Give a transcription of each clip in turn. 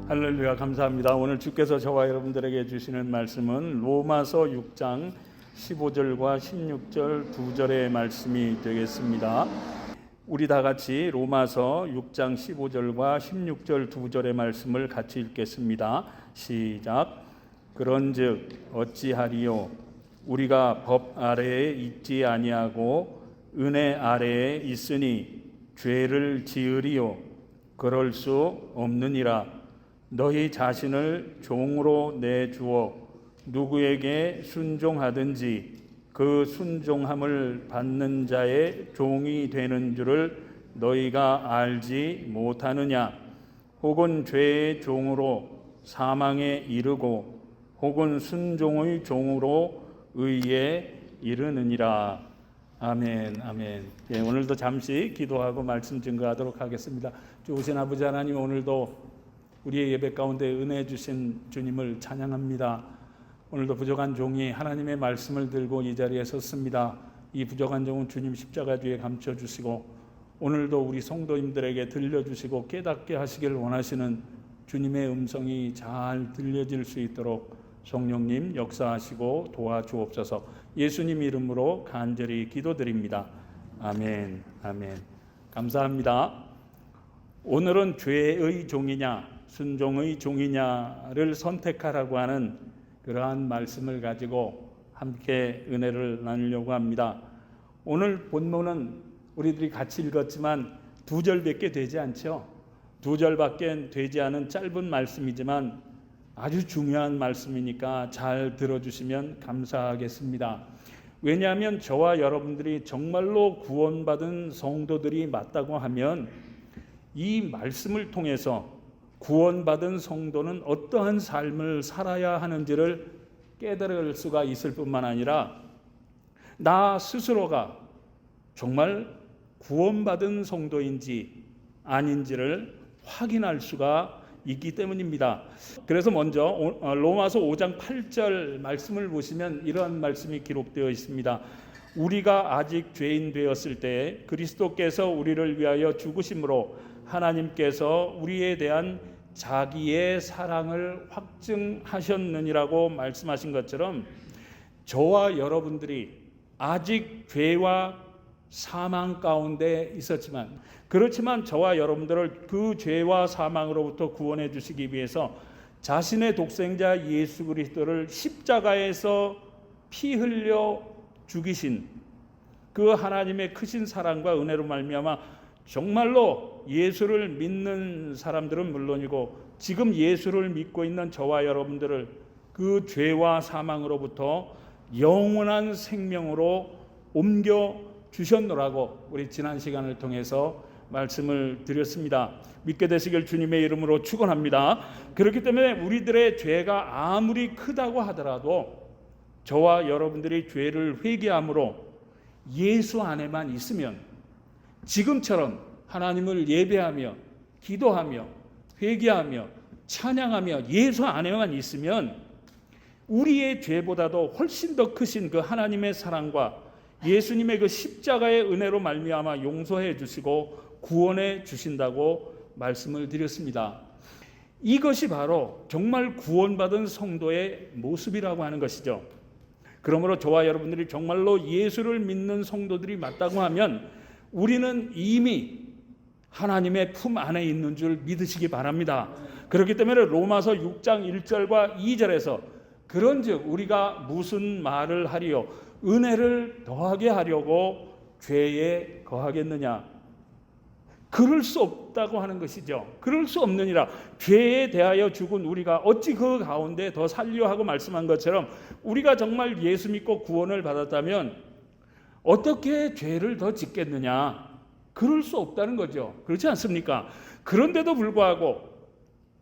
할렐루야, 감사합니다. 오늘 주께서 저와 여러분들에게 주시는 말씀은 로마서 6장 15절과 16절 2절의 말씀이 되겠습니다. 우리 다 같이 로마서 6장 15절과 16절 2절의 말씀을 같이 읽겠습니다. 시작. 그런즉 어찌하리요? 우리가 법 아래에 있지 아니하고 은혜 아래에 있으니 죄를 지으리요? 그럴 수 없느니라. 너희 자신을 종으로 내주어 누구에게 순종하든지 그 순종함을 받는 자의 종이 되는 줄을 너희가 알지 못하느냐? 혹은 죄의 종으로 사망에 이르고 혹은 순종의 종으로 의에 이르느니라. 아멘, 아멘. 예, 오늘도 잠시 기도하고 말씀 증거하도록 하겠습니다. 좋으신 아버지 하나님, 오늘도 우리의 예배 가운데 은혜 주신 주님을 찬양합니다. 오늘도 부족한 종이 하나님의 말씀을 들고 이 자리에 섰습니다. 이 부족한 종은 주님 십자가 뒤에 감춰주시고 오늘도 우리 성도님들에게 들려주시고 깨닫게 하시길 원하시는 주님의 음성이 잘 들려질 수 있도록 성령님 역사하시고 도와주옵소서. 예수님 이름으로 간절히 기도드립니다. 아멘, 아멘. 감사합니다. 오늘은 죄의 종이냐 순종의 종이냐를 선택하라고 하는 그러한 말씀을 가지고 함께 은혜를 나누려고 합니다. 오늘 본문은 우리들이 같이 읽었지만 2절밖에 되지 않죠. 2절밖에 되지 않은 짧은 말씀이지만 아주 중요한 말씀이니까 잘 들어주시면 감사하겠습니다. 왜냐하면 저와 여러분들이 정말로 구원받은 성도들이 맞다고 하면 이 말씀을 통해서 구원받은 성도는 어떠한 삶을 살아야 하는지를 깨달을 수가 있을 뿐만 아니라 나 스스로가 정말 구원받은 성도인지 아닌지를 확인할 수가 있기 때문입니다. 그래서 먼저 로마서 5장 8절 말씀을 보시면 이러한 말씀이 기록되어 있습니다. 우리가 아직 죄인 되었을 때 그리스도께서 우리를 위하여 죽으심으로 하나님께서 우리에 대한 자기의 사랑을 확증하셨느니라고 말씀하신 것처럼 저와 여러분들이 아직 죄와 사망 가운데 있었지만 그렇지만 저와 여러분들을 그 죄와 사망으로부터 구원해 주시기 위해서 자신의 독생자 예수 그리스도를 십자가에서 피 흘려 죽이신 그 하나님의 크신 사랑과 은혜로 말미암아 정말로 예수를 믿는 사람들은 물론이고 지금 예수를 믿고 있는 저와 여러분들을 그 죄와 사망으로부터 영원한 생명으로 옮겨 주셨노라고 우리 지난 시간을 통해서 말씀을 드렸습니다. 믿게 되시길 주님의 이름으로 축원합니다. 그렇기 때문에 우리들의 죄가 아무리 크다고 하더라도 저와 여러분들이 죄를 회개함으로 예수 안에만 있으면 지금처럼 하나님을 예배하며 기도하며 회개하며 찬양하며 예수 안에만 있으면 우리의 죄보다도 훨씬 더 크신 그 하나님의 사랑과 예수님의 그 십자가의 은혜로 말미암아 용서해 주시고 구원해 주신다고 말씀을 드렸습니다. 이것이 바로 정말 구원받은 성도의 모습이라고 하는 것이죠. 그러므로 저와 여러분들이 정말로 예수를 믿는 성도들이 맞다고 하면 우리는 이미 하나님의 품 안에 있는 줄 믿으시기 바랍니다. 그렇기 때문에 로마서 6장 1절과 2절에서 그런즉 우리가 무슨 말을 하리요? 은혜를 더하게 하려고 죄에 거하겠느냐? 그럴 수 없다고 하는 것이죠. 그럴 수 없느니라. 죄에 대하여 죽은 우리가 어찌 그 가운데 더 살려 하고 말씀한 것처럼 우리가 정말 예수 믿고 구원을 받았다면 어떻게 죄를 더 짓겠느냐? 그럴 수 없다는 거죠. 그렇지 않습니까? 그런데도 불구하고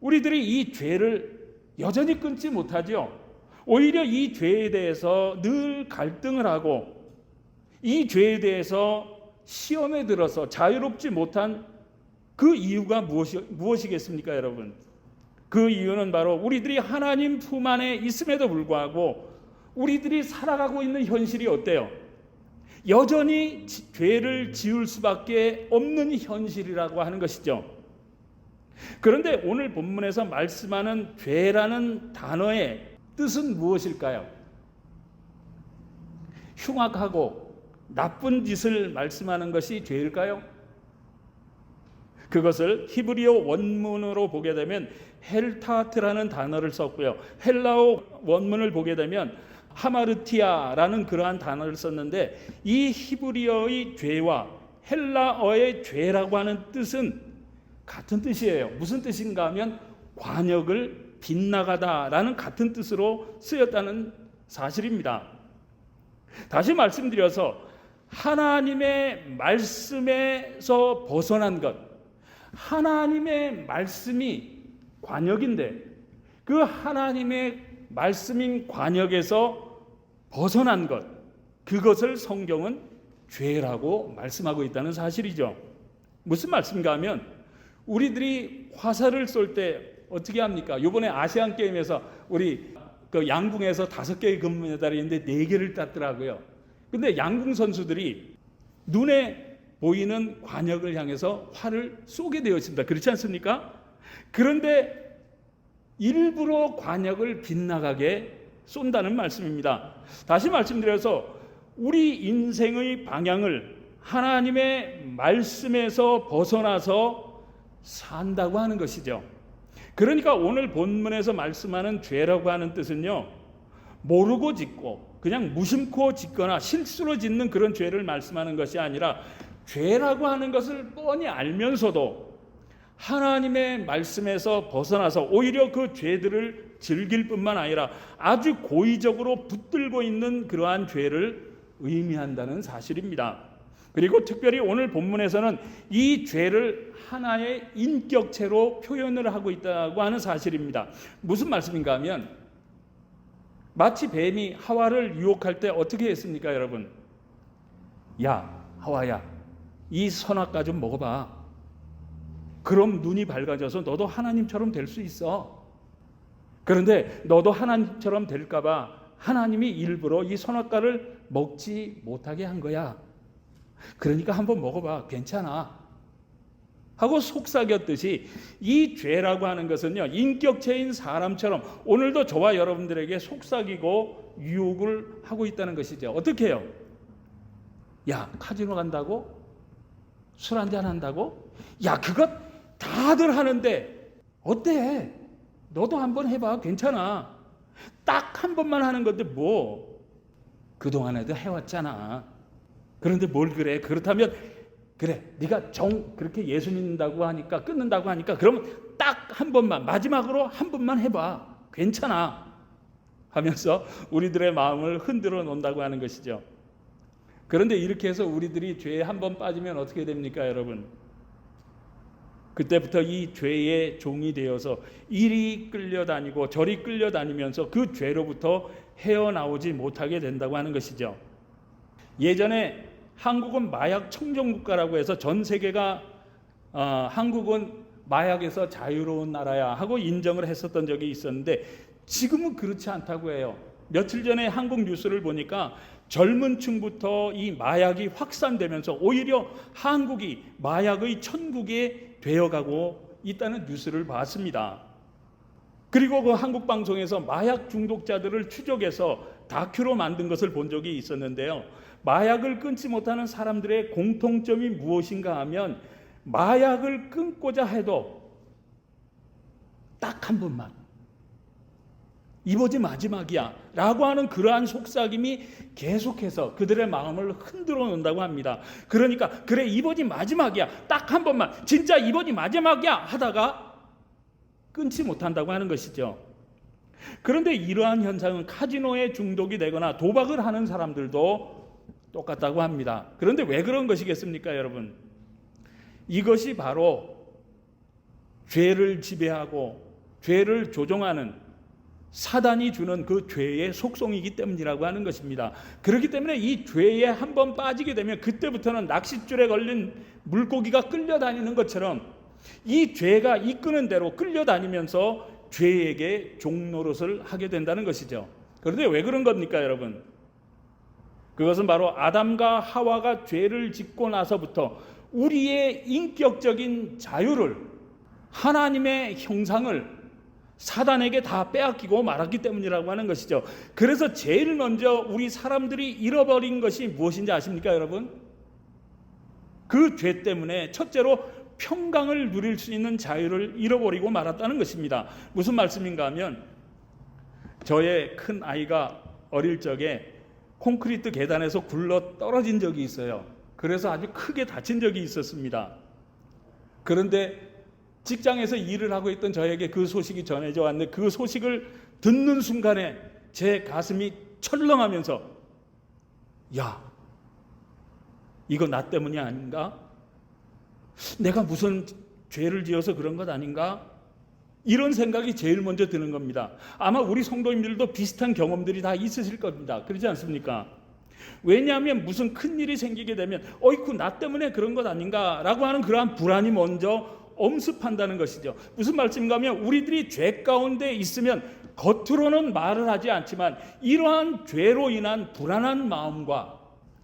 우리들이 이 죄를 여전히 끊지 못하죠. 오히려 이 죄에 대해서 늘 갈등을 하고 이 죄에 대해서 시험에 들어서 자유롭지 못한 그 이유가 무엇이겠습니까, 여러분? 그 이유는 바로 우리들이 하나님 품 안에 있음에도 불구하고 우리들이 살아가고 있는 현실이 어때요? 여전히 죄를 지을 수밖에 없는 현실이라고 하는 것이죠. 그런데 오늘 본문에서 말씀하는 죄라는 단어의 뜻은 무엇일까요? 흉악하고 나쁜 짓을 말씀하는 것이 죄일까요? 그것을 히브리어 원문으로 보게 되면 헬타트라는 단어를 썼고요. 헬라어 원문을 보게 되면 하마르티아라는 그러한 단어를 썼는데, 이 히브리어의 죄와 헬라어의 죄라고 하는 뜻은 같은 뜻이에요. 무슨 뜻인가 하면 관역을 빗나가다라는 같은 뜻으로 쓰였다는 사실입니다. 다시 말씀드려서 하나님의 말씀에서 벗어난 것, 하나님의 말씀이 관역인데 그 하나님의 말씀인 관역에서 벗어난 것, 그것을 성경은 죄라고 말씀하고 있다는 사실이죠. 무슨 말씀인가 하면 우리들이 화살을 쏠 때 어떻게 합니까? 이번에 아시안 게임에서 우리 그 양궁에서 5개의 금메달이 있는데 4개를 땄더라고요. 근데 양궁 선수들이 눈에 보이는 관역을 향해서 활을 쏘게 되어 있습니다. 그렇지 않습니까? 그런데 일부러 관역을 빗나가게 쏜다는 말씀입니다. 다시 말씀드려서 우리 인생의 방향을 하나님의 말씀에서 벗어나서 산다고 하는 것이죠. 그러니까 오늘 본문에서 말씀하는 죄라고 하는 뜻은요, 모르고 짓고 그냥 무심코 짓거나 실수로 짓는 그런 죄를 말씀하는 것이 아니라, 죄라고 하는 것을 뻔히 알면서도 하나님의 말씀에서 벗어나서 오히려 그 죄들을 즐길 뿐만 아니라 아주 고의적으로 붙들고 있는 그러한 죄를 의미한다는 사실입니다. 그리고 특별히 오늘 본문에서는 이 죄를 하나의 인격체로 표현을 하고 있다고 하는 사실입니다. 무슨 말씀인가 하면 마치 뱀이 하와를 유혹할 때 어떻게 했습니까, 여러분? 야, 하와야, 이 선악과 좀 먹어봐. 그럼 눈이 밝아져서 너도 하나님처럼 될 수 있어. 그런데 너도 하나님처럼 될까 봐 하나님이 일부러 이 선악과를 먹지 못하게 한 거야. 그러니까 한번 먹어봐. 괜찮아. 하고 속삭였듯이 이 죄라고 하는 것은요, 인격체인 사람처럼 오늘도 저와 여러분들에게 속삭이고 유혹을 하고 있다는 것이죠. 어떻게 해요? 야, 카지노 간다고? 술 한잔 한다고? 야, 그것 다들 하는데 어때? 너도 한번 해봐. 괜찮아. 딱 한 번만 하는 건데 뭐 그동안에도 해왔잖아. 그런데 뭘 그래? 그렇다면 그래, 네가 그렇게 예수 믿는다고 하니까, 끊는다고 하니까 그러면 딱 한 번만, 마지막으로 한 번만 해봐. 괜찮아. 하면서 우리들의 마음을 흔들어 놓는다고 하는 것이죠. 그런데 이렇게 해서 우리들이 죄에 한 번 빠지면 어떻게 됩니까, 여러분? 그때부터 이 죄의 종이 되어서 이리 끌려다니고 저리 끌려다니면서 그 죄로부터 헤어나오지 못하게 된다고 하는 것이죠. 예전에 한국은 마약 청정국가라고 해서 전 세계가 한국은 마약에서 자유로운 나라야 하고 인정을 했었던 적이 있었는데, 지금은 그렇지 않다고 해요. 며칠 전에 한국 뉴스를 보니까 젊은 층부터 이 마약이 확산되면서 오히려 한국이 마약의 천국이 되어가고 있다는 뉴스를 봤습니다. 그리고 그 한국 방송에서 마약 중독자들을 추적해서 다큐로 만든 것을 본 적이 있었는데요. 마약을 끊지 못하는 사람들의 공통점이 무엇인가 하면 마약을 끊고자 해도 딱 한 번만, 이번이 마지막이야 라고 하는 그러한 속삭임이 계속해서 그들의 마음을 흔들어 놓는다고 합니다. 그러니까 그래, 이번이 마지막이야, 딱 한 번만, 진짜 이번이 마지막이야 하다가 끊지 못한다고 하는 것이죠. 그런데 이러한 현상은 카지노에 중독이 되거나 도박을 하는 사람들도 똑같다고 합니다. 그런데 왜 그런 것이겠습니까, 여러분? 이것이 바로 죄를 지배하고 죄를 조종하는 사단이 주는 그 죄의 속성이기 때문이라고 하는 것입니다. 그렇기 때문에 이 죄에 한번 빠지게 되면 그때부터는 낚싯줄에 걸린 물고기가 끌려다니는 것처럼 이 죄가 이끄는 대로 끌려다니면서 죄에게 종노릇을 하게 된다는 것이죠. 그런데 왜 그런 겁니까, 여러분? 그것은 바로 아담과 하와가 죄를 짓고 나서부터 우리의 인격적인 자유를 하나님의 형상을 사단에게 다 빼앗기고 말았기 때문이라고 하는 것이죠. 그래서 제일 먼저 우리 사람들이 잃어버린 것이 무엇인지 아십니까, 여러분? 그 죄 때문에 첫째로 평강을 누릴 수 있는 자유를 잃어버리고 말았다는 것입니다. 무슨 말씀인가 하면, 저의 큰 아이가 어릴 적에 콘크리트 계단에서 굴러 떨어진 적이 있어요. 그래서 아주 크게 다친 적이 있었습니다. 그런데 직장에서 일을 하고 있던 저에게 그 소식이 전해져 왔는데, 그 소식을 듣는 순간에 제 가슴이 철렁하면서, 야, 이거 나 때문이 아닌가? 내가 무슨 죄를 지어서 그런 것 아닌가? 이런 생각이 제일 먼저 드는 겁니다. 아마 우리 성도님들도 비슷한 경험들이 다 있으실 겁니다. 그렇지 않습니까? 왜냐하면 무슨 큰일이 생기게 되면 어이쿠, 나 때문에 그런 것 아닌가? 라고 하는 그러한 불안이 먼저 엄습한다는 것이죠. 무슨 말씀인가 하면, 우리들이 죄 가운데 있으면 겉으로는 말을 하지 않지만 이러한 죄로 인한 불안한 마음과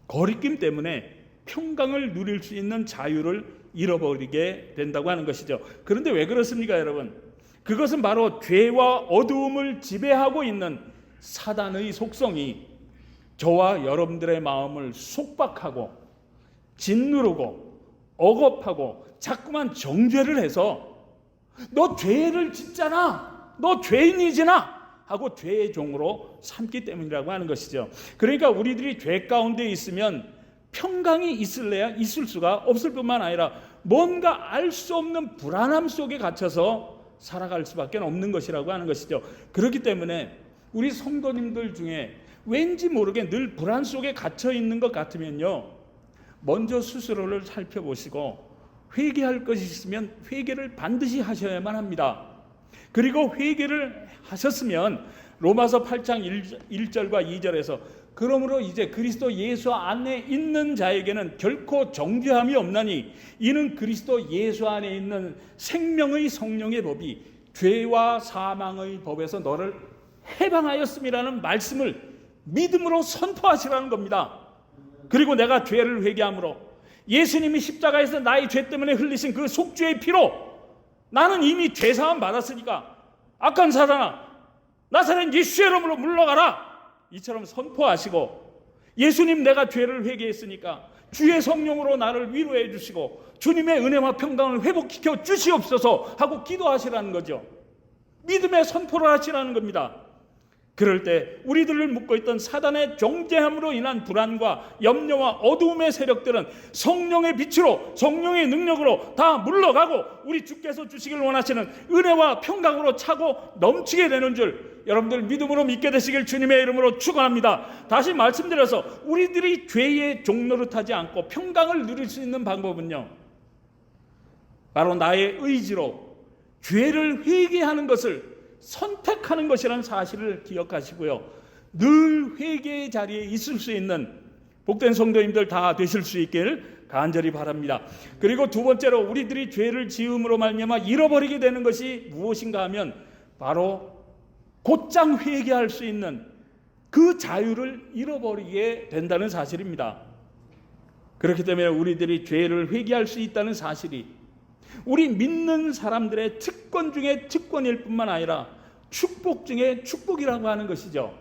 거리낌 때문에 평강을 누릴 수 있는 자유를 잃어버리게 된다고 하는 것이죠. 그런데 왜 그렇습니까, 여러분? 그것은 바로 죄와 어두움을 지배하고 있는 사단의 속성이 저와 여러분들의 마음을 속박하고 짓누르고 억압하고 자꾸만 정죄를 해서 너 죄를 짓잖아, 너 죄인이잖아 하고 죄의 종으로 삼기 때문이라고 하는 것이죠. 그러니까 우리들이 죄 가운데 있으면 평강이 있을래야 있을 수가 없을 뿐만 아니라 뭔가 알 수 없는 불안함 속에 갇혀서 살아갈 수밖에 없는 것이라고 하는 것이죠. 그렇기 때문에 우리 성도님들 중에 왠지 모르게 늘 불안 속에 갇혀 있는 것 같으면요, 먼저 스스로를 살펴보시고 회개할 것이 있으면 회개를 반드시 하셔야만 합니다. 그리고 회개를 하셨으면 로마서 8장 1절과 2절에서 그러므로 이제 그리스도 예수 안에 있는 자에게는 결코 정죄함이 없나니 이는 그리스도 예수 안에 있는 생명의 성령의 법이 죄와 사망의 법에서 너를 해방하였음이라는 말씀을 믿음으로 선포하시라는 겁니다. 그리고 내가 죄를 회개함으로 예수님이 십자가에서 나의 죄 때문에 흘리신 그 속죄의 피로 나는 이미 죄사함 받았으니까 악한 사단아, 나사렛 예수의 이름으로 물러가라, 이처럼 선포하시고, 예수님 내가 죄를 회개했으니까 주의 성령으로 나를 위로해 주시고 주님의 은혜와 평강을 회복시켜 주시옵소서 하고 기도하시라는 거죠. 믿음의 선포를 하시라는 겁니다. 그럴 때 우리들을 묶고 있던 사단의 정죄함으로 인한 불안과 염려와 어두움의 세력들은 성령의 빛으로, 성령의 능력으로 다 물러가고 우리 주께서 주시길 원하시는 은혜와 평강으로 차고 넘치게 되는 줄 여러분들 믿음으로 믿게 되시길 주님의 이름으로 축원합니다. 다시 말씀드려서 우리들이 죄의 종노릇하지 않고 평강을 누릴 수 있는 방법은요, 바로 나의 의지로 죄를 회개하는 것을 선택하는 것이라는 사실을 기억하시고요, 늘 회개의 자리에 있을 수 있는 복된 성도님들 다 되실 수 있길 간절히 바랍니다. 그리고 두 번째로 우리들이 죄를 지음으로 말미암아 잃어버리게 되는 것이 무엇인가 하면 바로 곧장 회개할 수 있는 그 자유를 잃어버리게 된다는 사실입니다. 그렇기 때문에 우리들이 죄를 회개할 수 있다는 사실이 우리 믿는 사람들의 특권 중에 특권일 뿐만 아니라 축복 중에 축복이라고 하는 것이죠.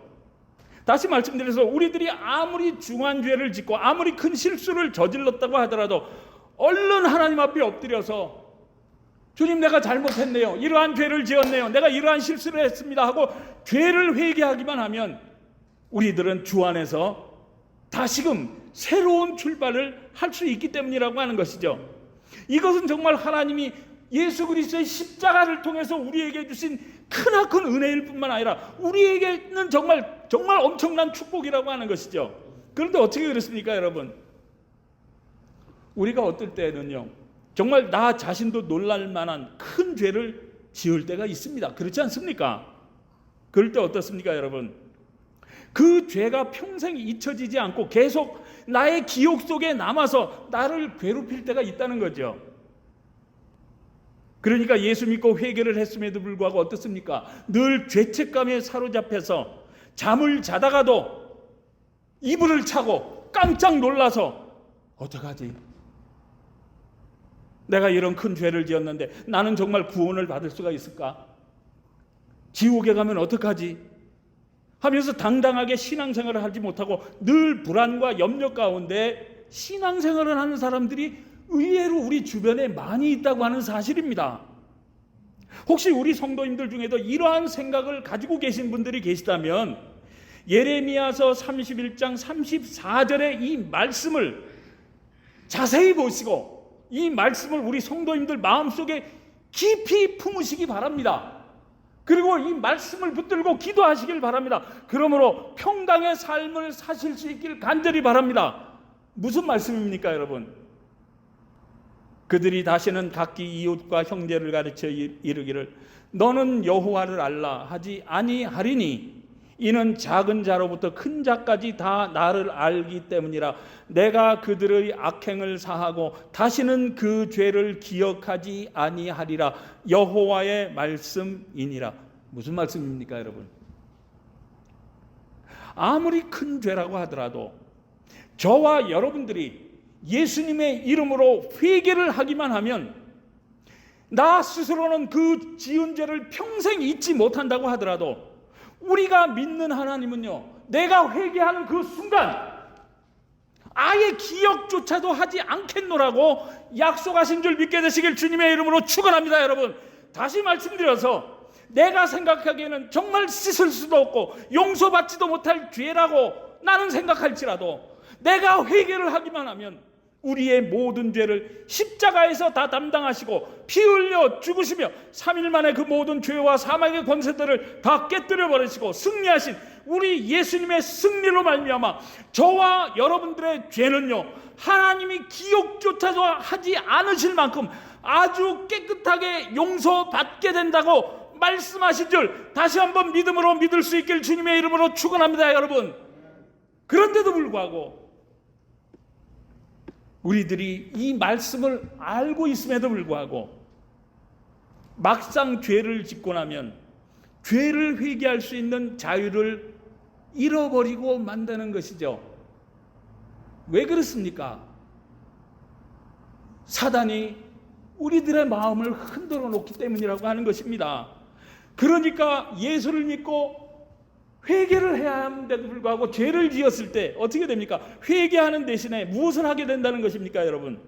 다시 말씀드려서 우리들이 아무리 중한 죄를 짓고 아무리 큰 실수를 저질렀다고 하더라도 얼른 하나님 앞에 엎드려서 주님 내가 잘못했네요, 이러한 죄를 지었네요, 내가 이러한 실수를 했습니다 하고 죄를 회개하기만 하면 우리들은 주 안에서 다시금 새로운 출발을 할 수 있기 때문이라고 하는 것이죠. 이것은 정말 하나님이 예수 그리스도의 십자가를 통해서 우리에게 주신 크나큰 은혜일 뿐만 아니라 우리에게는 정말 엄청난 축복이라고 하는 것이죠. 그런데 어떻게 그렇습니까, 여러분? 우리가 어떨 때는요, 정말 나 자신도 놀랄 만한 큰 죄를 지을 때가 있습니다. 그렇지 않습니까? 그럴 때 어떻습니까, 여러분? 그 죄가 평생 잊혀지지 않고 계속 나의 기억 속에 남아서 나를 괴롭힐 때가 있다는 거죠. 그러니까 예수 믿고 회개를 했음에도 불구하고 어떻습니까? 늘 죄책감에 사로잡혀서 잠을 자다가도 이불을 차고 깜짝 놀라서 어떡하지? 내가 이런 큰 죄를 지었는데 나는 정말 구원을 받을 수가 있을까? 지옥에 가면 어떡하지? 하면서 당당하게 신앙생활을 하지 못하고 늘 불안과 염려 가운데 신앙생활을 하는 사람들이 의외로 우리 주변에 많이 있다고 하는 사실입니다. 혹시 우리 성도님들 중에도 이러한 생각을 가지고 계신 분들이 계시다면 예레미야서 31장 34절의 이 말씀을 자세히 보시고 이 말씀을 우리 성도님들 마음속에 깊이 품으시기 바랍니다. 그리고 이 말씀을 붙들고 기도하시길 바랍니다. 그러므로 평강의 삶을 사실 수 있길 간절히 바랍니다. 무슨 말씀입니까, 여러분? 그들이 다시는 각기 이웃과 형제를 가르쳐 이르기를 너는 여호와를 알라 하지 아니하리니 이는 작은 자로부터 큰 자까지 다 나를 알기 때문이라. 내가 그들의 악행을 사하고 다시는 그 죄를 기억하지 아니하리라. 여호와의 말씀이니라. 무슨 말씀입니까, 여러분? 아무리 큰 죄라고 하더라도 저와 여러분들이 예수님의 이름으로 회개를 하기만 하면 나 스스로는 그 지은 죄를 평생 잊지 못한다고 하더라도 우리가 믿는 하나님은요, 내가 회개하는 그 순간 아예 기억조차도 하지 않겠노라고 약속하신 줄 믿게 되시길 주님의 이름으로 축원합니다. 여러분, 다시 말씀드려서 내가 생각하기에는 정말 씻을 수도 없고 용서받지도 못할 죄라고 나는 생각할지라도 내가 회개를 하기만 하면 우리의 모든 죄를 십자가에서 다 담당하시고 피 흘려 죽으시며 3일 만에 그 모든 죄와 사망의 권세들을 다 깨뜨려 버리시고 승리하신 우리 예수님의 승리로 말미암아 저와 여러분들의 죄는요, 하나님이 기억조차도 하지 않으실 만큼 아주 깨끗하게 용서받게 된다고 말씀하신 줄 다시 한번 믿음으로 믿을 수 있길 주님의 이름으로 축원합니다. 여러분, 그런데도 불구하고 우리들이 이 말씀을 알고 있음에도 불구하고 막상 죄를 짓고 나면 죄를 회개할 수 있는 자유를 잃어버리고 만다는 것이죠. 왜 그렇습니까? 사단이 우리들의 마음을 흔들어 놓기 때문이라고 하는 것입니다. 그러니까 예수를 믿고 회개를 해야 하는데도 불구하고 죄를 지었을 때 어떻게 됩니까? 회개하는 대신에 무엇을 하게 된다는 것입니까, 여러분?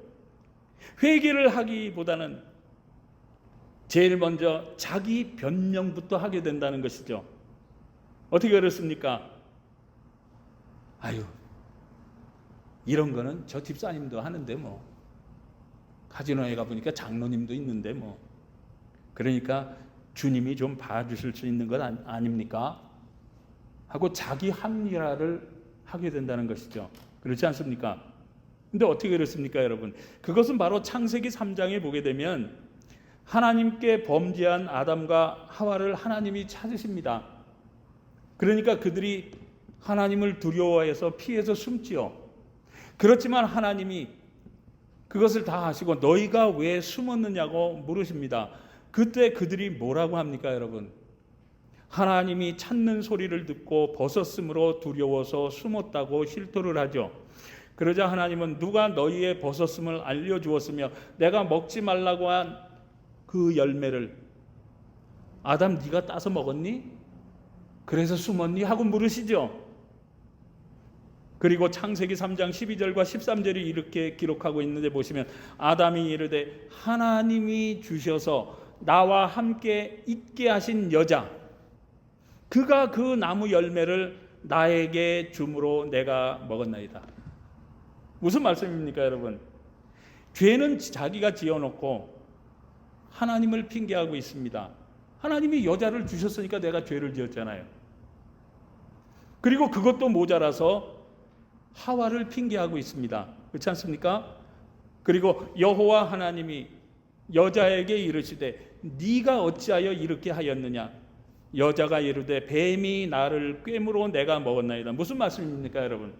회개를 하기보다는 제일 먼저 자기 변명부터 하게 된다는 것이죠. 어떻게 그렇습니까? 아유, 이런 거는 저 집사님도 하는데 뭐, 카지노에 가보니까 장로님도 있는데 뭐, 그러니까 주님이 좀 봐주실 수 있는 것 아닙니까? 하고 자기 합리화를 하게 된다는 것이죠. 그렇지 않습니까? 근데 어떻게 그렇습니까, 여러분? 그것은 바로 창세기 3장에 보게 되면 하나님께 범죄한 아담과 하와를 하나님이 찾으십니다. 그러니까 그들이 하나님을 두려워해서 피해서 숨지요. 그렇지만 하나님이 그것을 다 하시고 너희가 왜 숨었느냐고 물으십니다. 그때 그들이 뭐라고 합니까, 여러분? 하나님이 찾는 소리를 듣고 벗었으므로 두려워서 숨었다고 실토를 하죠. 그러자 하나님은 누가 너희의 벗었음을 알려주었으며 내가 먹지 말라고 한 그 열매를 아담 네가 따서 먹었니? 그래서 숨었니? 하고 물으시죠. 그리고 창세기 3장 12절과 13절이 이렇게 기록하고 있는데 보시면 아담이 이르되 하나님이 주셔서 나와 함께 있게 하신 여자 그가 그 나무 열매를 나에게 줌으로 내가 먹었나이다. 무슨 말씀입니까, 여러분? 죄는 자기가 지어놓고 하나님을 핑계하고 있습니다. 하나님이 여자를 주셨으니까 내가 죄를 지었잖아요. 그리고 그것도 모자라서 하와를 핑계하고 있습니다. 그렇지 않습니까? 그리고 여호와 하나님이 여자에게 이르시되 네가 어찌하여 이렇게 하였느냐? 여자가 이르되 뱀이 나를 꿰물어 내가 먹었나이다. 무슨 말씀입니까, 여러분?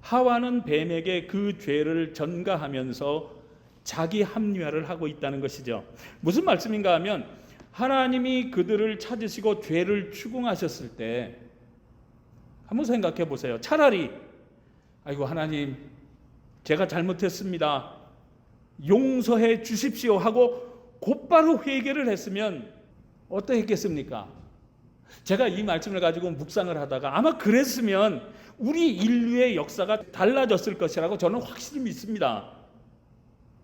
하와는 뱀에게 그 죄를 전가하면서 자기 합리화를 하고 있다는 것이죠. 무슨 말씀인가 하면 하나님이 그들을 찾으시고 죄를 추궁하셨을 때 한번 생각해 보세요. 차라리 아이고 하나님 제가 잘못했습니다. 용서해 주십시오 하고 곧바로 회개를 했으면 어떠했겠습니까? 제가 이 말씀을 가지고 묵상을 하다가 아마 그랬으면 우리 인류의 역사가 달라졌을 것이라고 저는 확실히 믿습니다.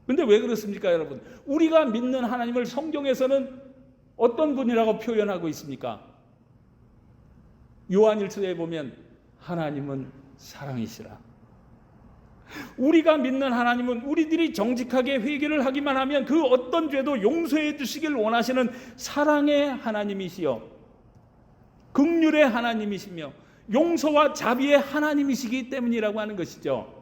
근데 왜 그렇습니까, 여러분? 우리가 믿는 하나님을 성경에서는 어떤 분이라고 표현하고 있습니까? 요한일서에 보면 하나님은 사랑이시라. 우리가 믿는 하나님은 우리들이 정직하게 회개를 하기만 하면 그 어떤 죄도 용서해 주시길 원하시는 사랑의 하나님이시요, 긍휼의 하나님이시며 용서와 자비의 하나님이시기 때문이라고 하는 것이죠.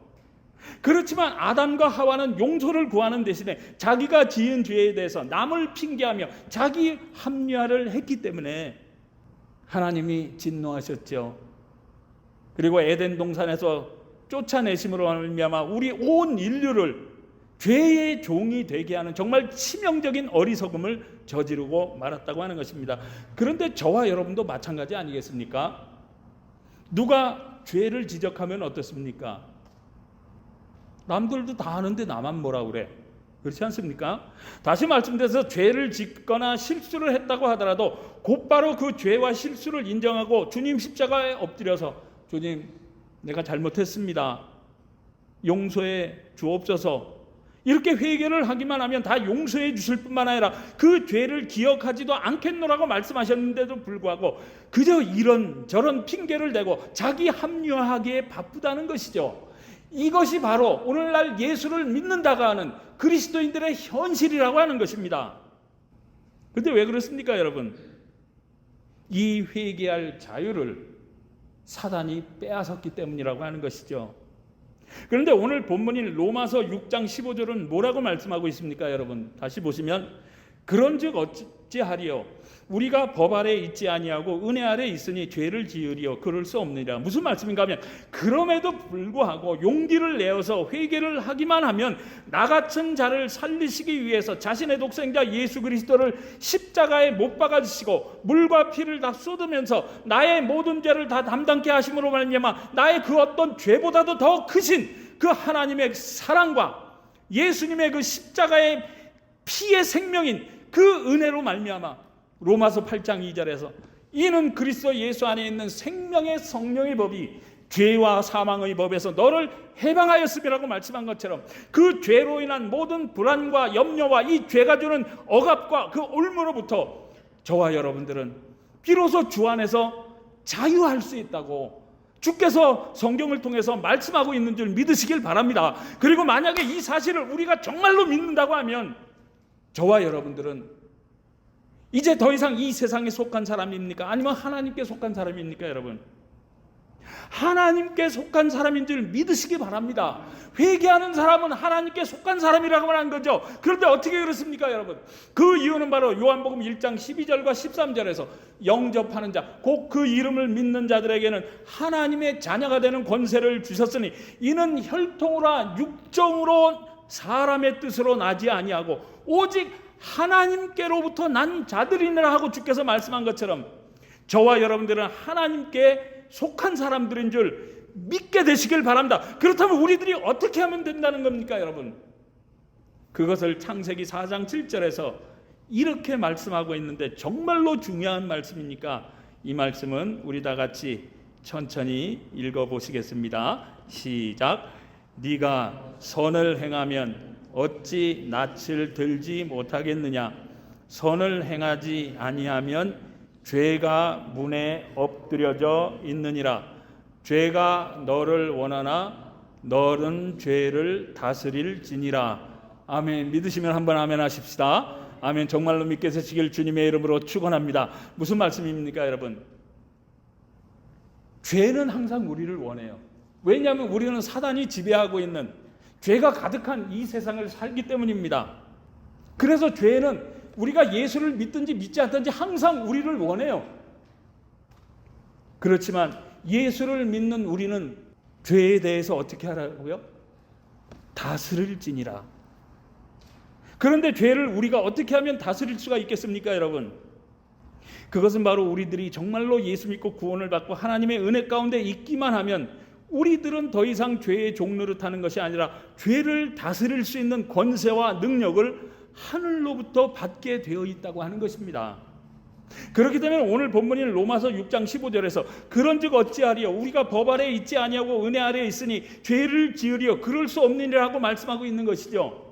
그렇지만 아담과 하와는 용서를 구하는 대신에 자기가 지은 죄에 대해서 남을 핑계하며 자기 합리화를 했기 때문에 하나님이 진노하셨죠. 그리고 에덴 동산에서 쫓아내심으로 말미암아 우리 온 인류를 죄의 종이 되게 하는 정말 치명적인 어리석음을 저지르고 말았다고 하는 것입니다. 그런데 저와 여러분도 마찬가지 아니겠습니까? 누가 죄를 지적하면 어떻습니까? 남들도 다 하는데 나만 뭐라 그래? 그렇지 않습니까? 다시 말씀드려서 죄를 짓거나 실수를 했다고 하더라도 곧바로 그 죄와 실수를 인정하고 주님 십자가에 엎드려서 주님, 내가 잘못했습니다. 용서해 주옵소서. 이렇게 회개를 하기만 하면 다 용서해 주실 뿐만 아니라 그 죄를 기억하지도 않겠노라고 말씀하셨는데도 불구하고 그저 이런 저런 핑계를 대고 자기 합리화하기에 바쁘다는 것이죠. 이것이 바로 오늘날 예수를 믿는다가 하는 그리스도인들의 현실이라고 하는 것입니다. 그런데 왜 그렇습니까, 여러분? 이 회개할 자유를 사단이 빼앗았기 때문이라고 하는 것이죠. 그런데 오늘 본문인 로마서 6장 15절은 뭐라고 말씀하고 있습니까, 여러분? 다시 보시면 그런즉 어찌하리요? 우리가 법 아래 있지 아니하고 은혜 아래 있으니 죄를 지으리요 그럴 수 없느니라. 무슨 말씀인가 하면 그럼에도 불구하고 용기를 내어서 회개를 하기만 하면 나 같은 자를 살리시기 위해서 자신의 독생자 예수 그리스도를 십자가에 못 박아 주시고 물과 피를 다 쏟으면서 나의 모든 죄를 다 담당케 하심으로 말미암아 나의 그 어떤 죄보다도 더 크신 그 하나님의 사랑과 예수님의 그 십자가의 피의 생명인 그 은혜로 말미암아 로마서 8장 2절에서 이는 그리스도 예수 안에 있는 생명의 성령의 법이 죄와 사망의 법에서 너를 해방하였음이라고 말씀한 것처럼 그 죄로 인한 모든 불안과 염려와 이 죄가 주는 억압과 그 올무로부터 저와 여러분들은 비로소 주 안에서 자유할 수 있다고 주께서 성경을 통해서 말씀하고 있는 줄 믿으시길 바랍니다. 그리고 만약에 이 사실을 우리가 정말로 믿는다고 하면 저와 여러분들은 이제 더 이상 이 세상에 속한 사람입니까? 아니면 하나님께 속한 사람입니까, 여러분? 하나님께 속한 사람인 줄 믿으시기 바랍니다. 회개하는 사람은 하나님께 속한 사람이라고 하는 거죠. 그런데 어떻게 그렇습니까, 여러분? 그 이유는 바로 요한복음 1장 12절과 13절에서 영접하는 자, 곧 그 이름을 믿는 자들에게는 하나님의 자녀가 되는 권세를 주셨으니 이는 혈통으로 육정으로 사람의 뜻으로 나지 아니하고 오직 하나님께로부터 난 자들이니라 하고 주께서 말씀한 것처럼 저와 여러분들은 하나님께 속한 사람들인 줄 믿게 되시길 바랍니다. 그렇다면 우리들이 어떻게 하면 된다는 겁니까, 여러분? 그것을 창세기 4장 7절에서 이렇게 말씀하고 있는데 정말로 중요한 말씀이니까 이 말씀은 우리 다 같이 천천히 읽어보시겠습니다. 시작. 네가 선을 행하면 어찌 낯을 들지 못하겠느냐? 선을 행하지 아니하면 죄가 문에 엎드려져 있느니라. 죄가 너를 원하나 너는 죄를 다스릴지니라. 아멘. 믿으시면 한번 아멘 하십시다. 아멘. 정말로 믿게 되시길 주님의 이름으로 축원합니다. 무슨 말씀입니까, 여러분? 죄는 항상 우리를 원해요. 왜냐하면 우리는 사단이 지배하고 있는 죄가 가득한 이 세상을 살기 때문입니다. 그래서 죄는 우리가 예수를 믿든지 믿지 않든지 항상 우리를 원해요. 그렇지만 예수를 믿는 우리는 죄에 대해서 어떻게 하라고요? 다스릴지니라. 그런데 죄를 우리가 어떻게 하면 다스릴 수가 있겠습니까, 여러분? 그것은 바로 우리들이 정말로 예수 믿고 구원을 받고 하나님의 은혜 가운데 있기만 하면 우리들은 더 이상 죄의 종노릇하는 것이 아니라 죄를 다스릴 수 있는 권세와 능력을 하늘로부터 받게 되어 있다고 하는 것입니다. 그렇기 때문에 오늘 본문인 로마서 6장 15절에서 그런즉 어찌하리요 우리가 법 아래에 있지 아니하고 은혜 아래에 있으니 죄를 지으리요 그럴 수 없느니라고 말씀하고 있는 것이죠.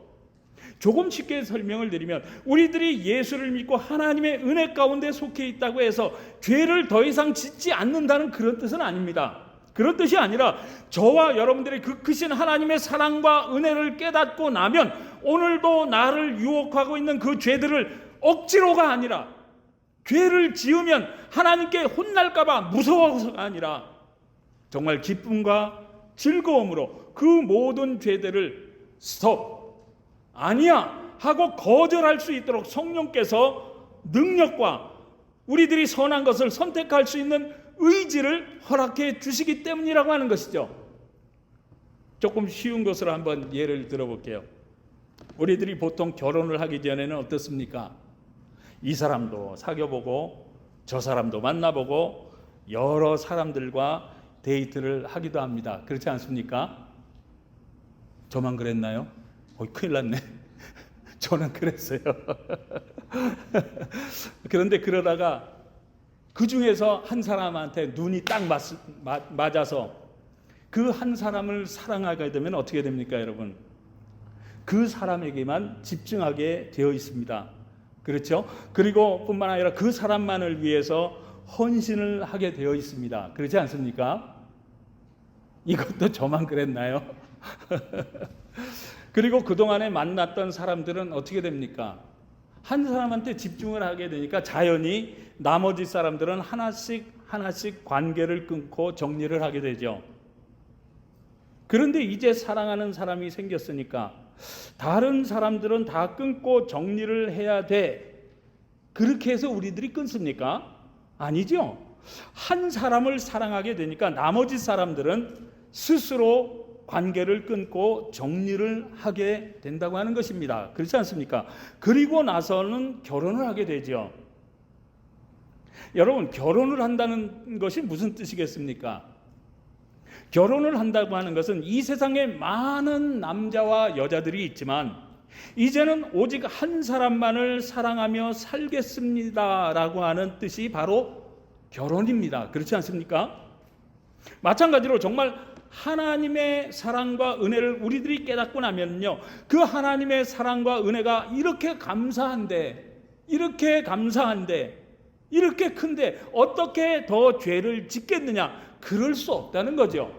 조금 쉽게 설명을 드리면 우리들이 예수를 믿고 하나님의 은혜 가운데 속해 있다고 해서 죄를 더 이상 짓지 않는다는 그런 뜻은 아닙니다. 그런 뜻이 아니라 저와 여러분들의 그 크신 하나님의 사랑과 은혜를 깨닫고 나면 오늘도 나를 유혹하고 있는 그 죄들을 억지로가 아니라 죄를 지으면 하나님께 혼날까 봐 무서워서가 아니라 정말 기쁨과 즐거움으로 그 모든 죄들을 스톱, 아니야 하고 거절할 수 있도록 성령께서 능력과 우리들이 선한 것을 선택할 수 있는 의지를 허락해 주시기 때문이라고 하는 것이죠. 조금 쉬운 것으로 한번 예를 들어볼게요. 우리들이 보통 결혼을 하기 전에는 어떻습니까? 이 사람도 사귀어보고 저 사람도 만나보고 여러 사람들과 데이트를 하기도 합니다. 그렇지 않습니까? 저만 그랬나요? 큰일 났네. 저는 그랬어요. 그런데 그러다가 그 중에서 한 사람한테 눈이 딱 맞아서 그 한 사람을 사랑하게 되면 어떻게 됩니까, 여러분? 그 사람에게만 집중하게 되어 있습니다. 그렇죠? 그리고 뿐만 아니라 그 사람만을 위해서 헌신을 하게 되어 있습니다. 그렇지 않습니까? 이것도 저만 그랬나요? 그리고 그동안에 만났던 사람들은 어떻게 됩니까? 한 사람한테 집중을 하게 되니까 자연히 나머지 사람들은 하나씩 관계를 끊고 정리를 하게 되죠. 그런데 이제 사랑하는 사람이 생겼으니까 다른 사람들은 다 끊고 정리를 해야 돼. 그렇게 해서 우리들이 끊습니까? 아니죠. 한 사람을 사랑하게 되니까 나머지 사람들은 스스로 관계를 끊고 정리를 하게 된다고 하는 것입니다. 그렇지 않습니까? 그리고 나서는 결혼을 하게 되죠. 여러분, 결혼을 한다는 것이 무슨 뜻이겠습니까? 결혼을 한다고 하는 것은 이 세상에 많은 남자와 여자들이 있지만 이제는 오직 한 사람만을 사랑하며 살겠습니다라고 하는 뜻이 바로 결혼입니다. 그렇지 않습니까? 마찬가지로 정말 하나님의 사랑과 은혜를 우리들이 깨닫고 나면요, 그 하나님의 사랑과 은혜가 이렇게 감사한데 이렇게 큰데 어떻게 더 죄를 짓겠느냐? 그럴 수 없다는 거죠.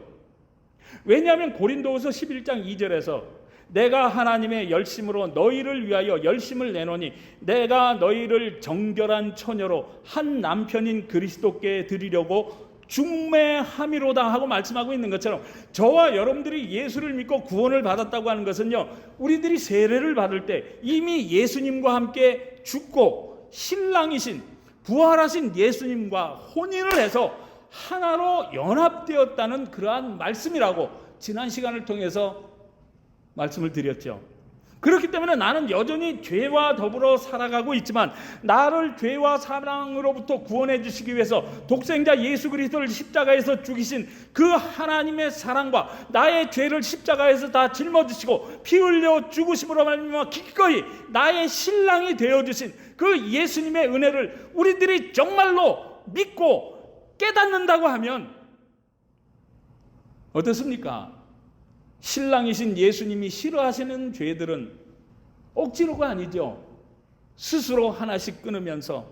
왜냐하면 고린도후서 11장 2절에서 내가 하나님의 열심으로 너희를 위하여 열심을 내노니 내가 너희를 정결한 처녀로 한 남편인 그리스도께 드리려고 중매함이로다 하고 말씀하고 있는 것처럼 저와 여러분들이 예수를 믿고 구원을 받았다고 하는 것은요, 우리들이 세례를 받을 때 이미 예수님과 함께 죽고 신랑이신 부활하신 예수님과 혼인을 해서 하나로 연합되었다는 그러한 말씀이라고 지난 시간을 통해서 말씀을 드렸죠. 그렇기 때문에 나는 여전히 죄와 더불어 살아가고 있지만 나를 죄와 사랑으로부터 구원해 주시기 위해서 독생자 예수 그리스도를 십자가에서 죽이신 그 하나님의 사랑과 나의 죄를 십자가에서 다 짊어지시고 피 흘려 죽으심으로 말미암아 기꺼이 나의 신랑이 되어주신 그 예수님의 은혜를 우리들이 정말로 믿고 깨닫는다고 하면 어떻습니까? 신랑이신 예수님이 싫어하시는 죄들은 억지로가 아니죠. 스스로 하나씩 끊으면서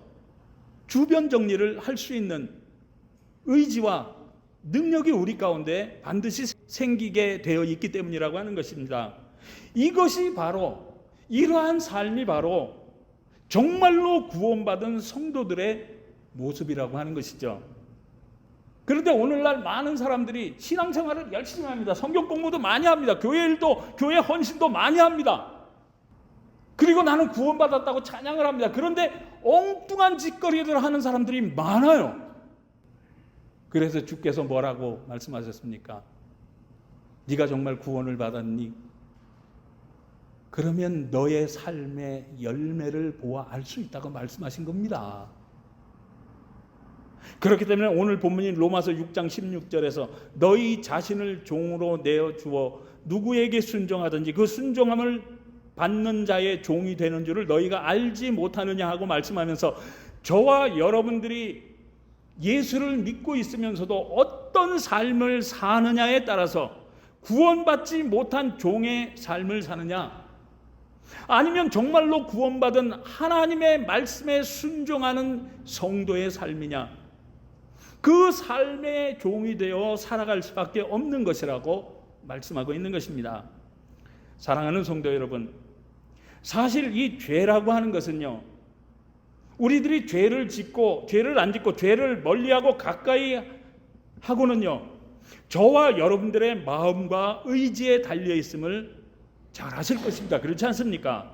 주변 정리를 할 수 있는 의지와 능력이 우리 가운데 반드시 생기게 되어 있기 때문이라고 하는 것입니다. 이것이 바로 이러한 삶이 바로 정말로 구원받은 성도들의 모습이라고 하는 것이죠. 그런데 오늘날 많은 사람들이 신앙생활을 열심히 합니다. 성경 공부도 많이 합니다. 교회 일도, 교회 헌신도 많이 합니다. 그리고 나는 구원받았다고 찬양을 합니다. 그런데 엉뚱한 짓거리를 하는 사람들이 많아요. 그래서 주께서 뭐라고 말씀하셨습니까? 네가 정말 구원을 받았니? 그러면 너의 삶의 열매를 보아 알 수 있다고 말씀하신 겁니다. 그렇기 때문에 오늘 본문인 로마서 6장 16절에서 너희 자신을 종으로 내어주어 누구에게 순종하든지 그 순종함을 받는 자의 종이 되는 줄을 너희가 알지 못하느냐 하고 말씀하면서 저와 여러분들이 예수를 믿고 있으면서도 어떤 삶을 사느냐에 따라서 구원받지 못한 종의 삶을 사느냐, 아니면 정말로 구원받은 하나님의 말씀에 순종하는 성도의 삶이냐, 그 삶의 종이 되어 살아갈 수밖에 없는 것이라고 말씀하고 있는 것입니다. 사랑하는 성도 여러분, 사실 이 죄라고 하는 것은요, 우리들이 죄를 짓고 죄를 안 짓고 죄를 멀리하고 가까이 하고는요, 저와 여러분들의 마음과 의지에 달려 있음을 잘 아실 것입니다. 그렇지 않습니까?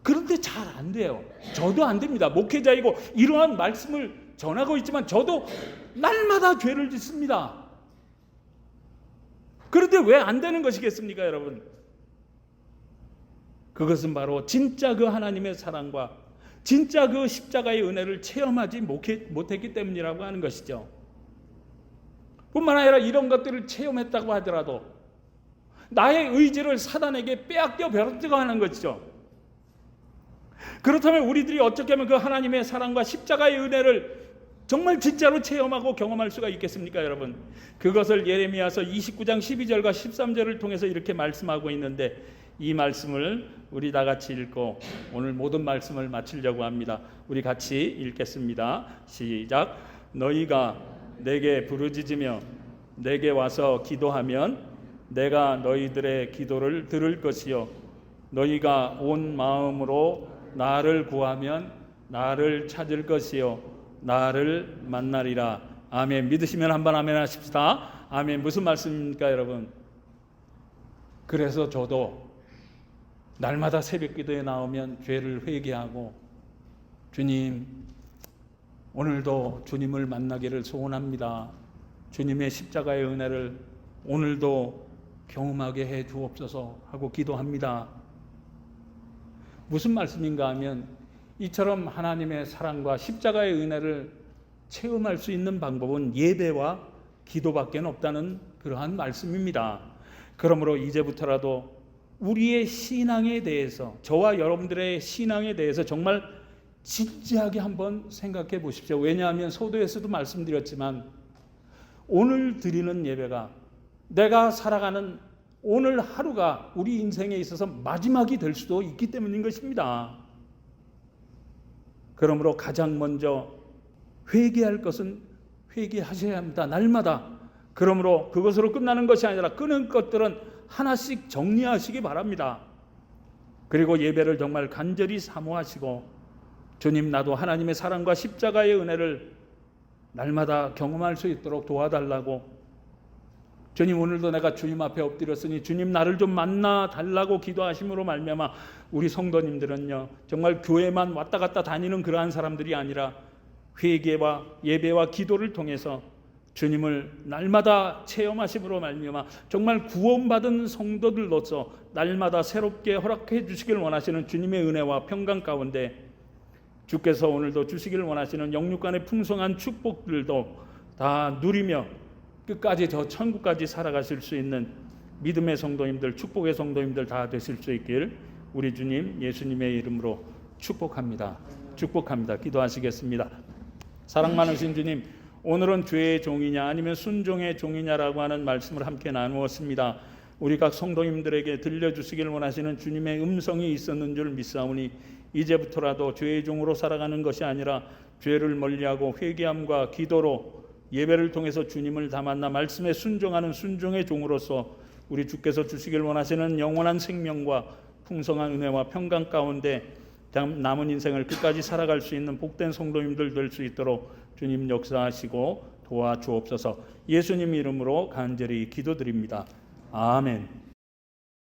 그런데 잘 안 돼요. 저도 안 됩니다. 목회자이고 이러한 말씀을 전하고 있지만 저도 날마다 죄를 짓습니다. 그런데 왜 안 되는 것이겠습니까, 여러분? 그것은 바로 진짜 그 하나님의 사랑과 진짜 그 십자가의 은혜를 체험하지 못했기 때문이라고 하는 것이죠. 뿐만 아니라 이런 것들을 체험했다고 하더라도 나의 의지를 사단에게 빼앗겨 버렸다는 것이죠. 그렇다면 우리들이 어떻게 하면 그 하나님의 사랑과 십자가의 은혜를 정말 진짜로 체험하고 경험할 수가 있겠습니까, 여러분? 그것을 예레미야서 29장 12절과 13절을 통해서 이렇게 말씀하고 있는데, 이 말씀을 우리 다 같이 읽고 오늘 모든 말씀을 마치려고 합니다. 우리 같이 읽겠습니다. 시작. 너희가 내게 부르짖으며 내게 와서 기도하면 내가 너희들의 기도를 들을 것이요, 너희가 온 마음으로 나를 구하면 나를 찾을 것이요, 나를 만나리라. 아멘. 믿으시면 한번 아멘 하십시다. 아멘. 무슨 말씀입니까, 여러분? 그래서 저도 날마다 새벽 기도에 나오면 죄를 회개하고, 주님, 오늘도 주님을 만나기를 소원합니다. 주님의 십자가의 은혜를 오늘도 경험하게 해 주옵소서 하고 기도합니다. 무슨 말씀인가 하면, 이처럼 하나님의 사랑과 십자가의 은혜를 체험할 수 있는 방법은 예배와 기도밖에 없다는 그러한 말씀입니다. 그러므로 이제부터라도 우리의 신앙에 대해서, 저와 여러분들의 신앙에 대해서 정말 진지하게 한번 생각해 보십시오. 왜냐하면 소도에서도 말씀드렸지만 오늘 드리는 예배가 내가 살아가는 오늘 하루가 우리 인생에 있어서 마지막이 될 수도 있기 때문인 것입니다. 그러므로 가장 먼저 회개할 것은 회개하셔야 합니다. 날마다. 그러므로 그것으로 끝나는 것이 아니라 끊은 것들은 하나씩 정리하시기 바랍니다. 그리고 예배를 정말 간절히 사모하시고, 주님, 나도 하나님의 사랑과 십자가의 은혜를 날마다 경험할 수 있도록 도와달라고, 주님, 오늘도 내가 주님 앞에 엎드렸으니 주님 나를 좀 만나 달라고 기도하심으로 말미암아 우리 성도님들은요, 정말 교회만 왔다 갔다 다니는 그러한 사람들이 아니라 회개와 예배와 기도를 통해서 주님을 날마다 체험하심으로 말미암아 정말 구원받은 성도들로서 날마다 새롭게 허락해 주시길 원하시는 주님의 은혜와 평강 가운데, 주께서 오늘도 주시길 원하시는 영육간의 풍성한 축복들도 다 누리며 끝까지 저 천국까지 살아가실 수 있는 믿음의 성도님들, 축복의 성도님들 다 되실 수 있길 우리 주님 예수님의 이름으로 축복합니다. 축복합니다. 기도하시겠습니다. 사랑 많으신 주님, 오늘은 죄의 종이냐 아니면 순종의 종이냐라고 하는 말씀을 함께 나누었습니다. 우리 각 성도님들에게 들려주시길 원하시는 주님의 음성이 있었는 줄 믿사오니 이제부터라도 죄의 종으로 살아가는 것이 아니라 죄를 멀리하고 회개함과 기도로 예배를 통해서 주님을 다 만나 말씀에 순종하는 순종의 종으로서 우리 주께서 주시길 원하시는 영원한 생명과 풍성한 은혜와 평강 가운데 남은 인생을 끝까지 살아갈 수 있는 복된 성도님들 될 수 있도록 주님 역사하시고 도와주옵소서. 예수님 이름으로 간절히 기도드립니다. 아멘.